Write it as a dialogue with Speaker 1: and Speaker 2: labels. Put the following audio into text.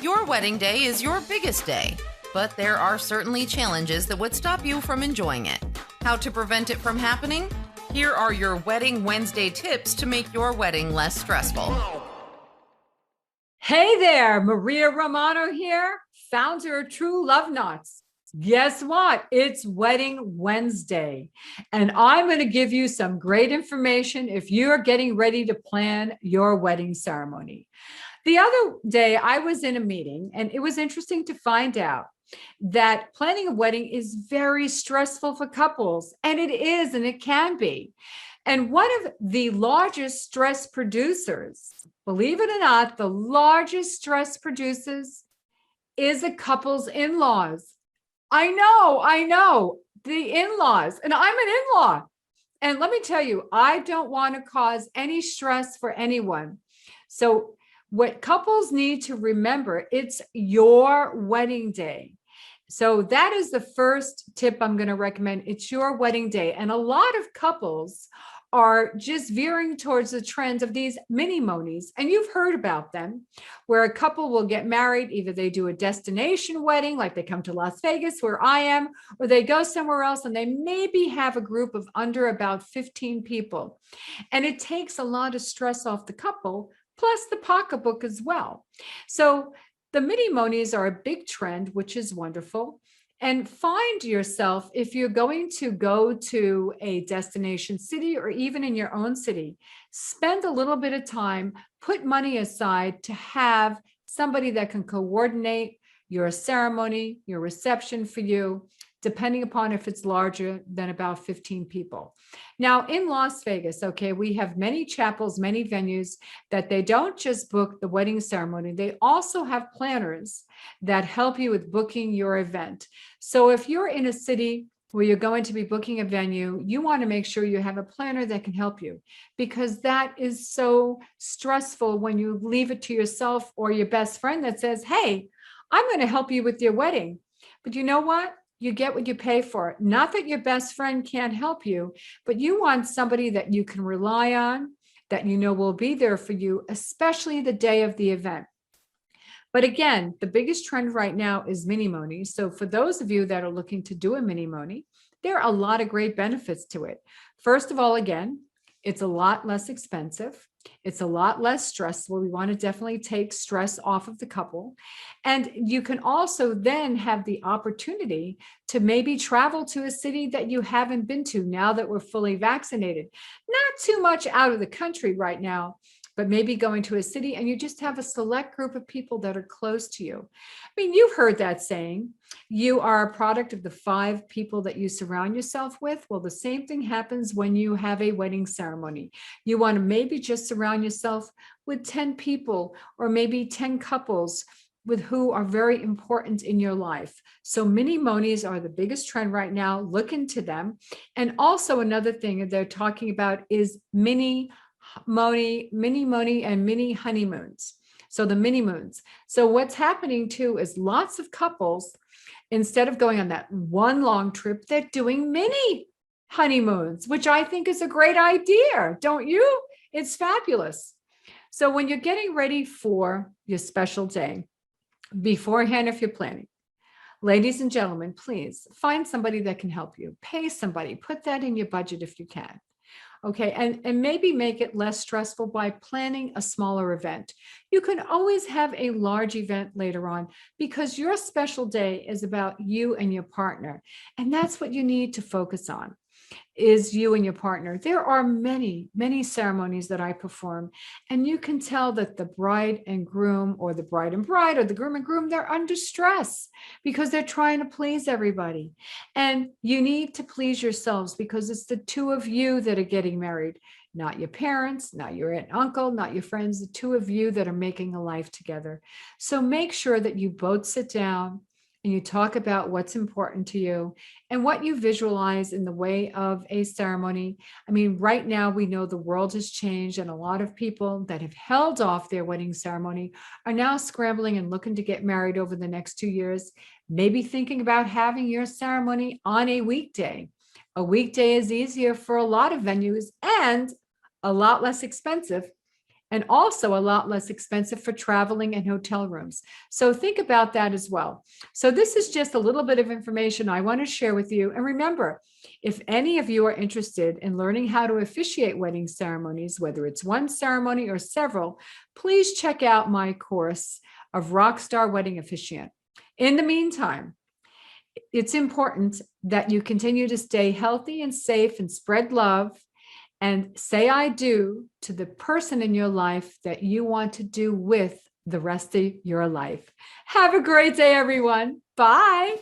Speaker 1: Your wedding day is your biggest day, but there are certainly challenges that would stop you from enjoying it. How to prevent it from happening? Here are your Wedding Wednesday tips to make your wedding less stressful.
Speaker 2: Hey there, Maria Romano here, founder of True Love Knots. Guess what? It's Wedding Wednesday, and I'm going to give you some great information if you're getting ready to plan your wedding ceremony. The other day, I was in a meeting, and it was interesting to find out that planning a wedding is very stressful for couples, and it is, and it can be. And one of the largest stress producers, believe it or not, the largest stress producers is a couple's in-laws. I know, the in-laws, and I'm an in-law. And let me tell you, I don't want to cause any stress for anyone. So what couples need to remember, it's your wedding day. So that is the first tip I'm going to recommend. It's your wedding day. And a lot of couples are just veering towards the trends of these mini-monies. And you've heard about them, where a couple will get married. Either they do a destination wedding, like they come to Las Vegas, where I am, or they go somewhere else and they maybe have a group of under about 15 people. And it takes a lot of stress off the couple, plus the pocketbook as well. So the mini-monies are a big trend, which is wonderful. And find yourself, if you're going to go to a destination city or even in your own city, spend a little bit of time, put money aside to have somebody that can coordinate your ceremony, your reception for you, depending upon if it's larger than about 15 people. Now in Las Vegas, okay, we have many chapels, many venues that they don't just book the wedding ceremony, they also have planners that help you with booking your event. So if you're in a city where you're going to be booking a venue, you want to make sure you have a planner that can help you, because that is so stressful when you leave it to yourself or your best friend that says, hey, I'm going to help you with your wedding. But you know what? You get what you pay for. Not that your best friend can't help you, but you want somebody that you can rely on, that you know will be there for you, especially the day of the event. But again, the biggest trend right now is mini-monies. So for those of you that are looking to do a mini-moni, there are a lot of great benefits to it. First of all, again, it's a lot less expensive. It's a lot less stressful. We want to definitely take stress off of the couple. And you can also then have the opportunity to maybe travel to a city that you haven't been to now that we're fully vaccinated. Not too much out of the country right now, but maybe going to a city and you just have a select group of people that are close to you. I mean, you've heard that saying, you are a product of the 5 people that you surround yourself with. Well, the same thing happens when you have a wedding ceremony. You want to maybe just surround yourself with 10 people or maybe 10 couples with who are very important in your life. So mini-monies are the biggest trend right now. Look into them. And also another thing they're talking about is mini-moni and mini honeymoons. So the mini moons. So what's happening too is lots of couples, instead of going on that one long trip, they're doing mini honeymoons, which I think is a great idea. Don't you? It's fabulous. So when you're getting ready for your special day, beforehand, if you're planning, ladies and gentlemen, please find somebody that can help you. Pay somebody, put that in your budget if you can. Okay, and maybe make it less stressful by planning a smaller event. You can always have a large event later on because your special day is about you and your partner. And that's what you need to focus on, is you and your partner. There are many, many ceremonies that I perform, and you can tell that the bride and groom, or the bride and bride, or the groom and groom, they're under stress because they're trying to please everybody. And you need to please yourselves because it's the two of you that are getting married, not your parents, not your aunt and uncle, not your friends, the two of you that are making a life together. So make sure that you both sit down and you talk about what's important to you and what you visualize in the way of a ceremony. I mean, right now we know the world has changed, and a lot of people that have held off their wedding ceremony are now scrambling and looking to get married over the next 2 years, maybe thinking about having your ceremony on a weekday. A weekday is easier for a lot of venues and a lot less expensive and also a lot less expensive for traveling and hotel rooms. So think about that as well. So this is just a little bit of information I want to share with you. And remember, if any of you are interested in learning how to officiate wedding ceremonies, whether it's one ceremony or several, please check out my course of Rockstar Wedding Officiant. In the meantime, it's important that you continue to stay healthy and safe and spread love and say I do to the person in your life that you want to do with the rest of your life. Have a great day, everyone. Bye.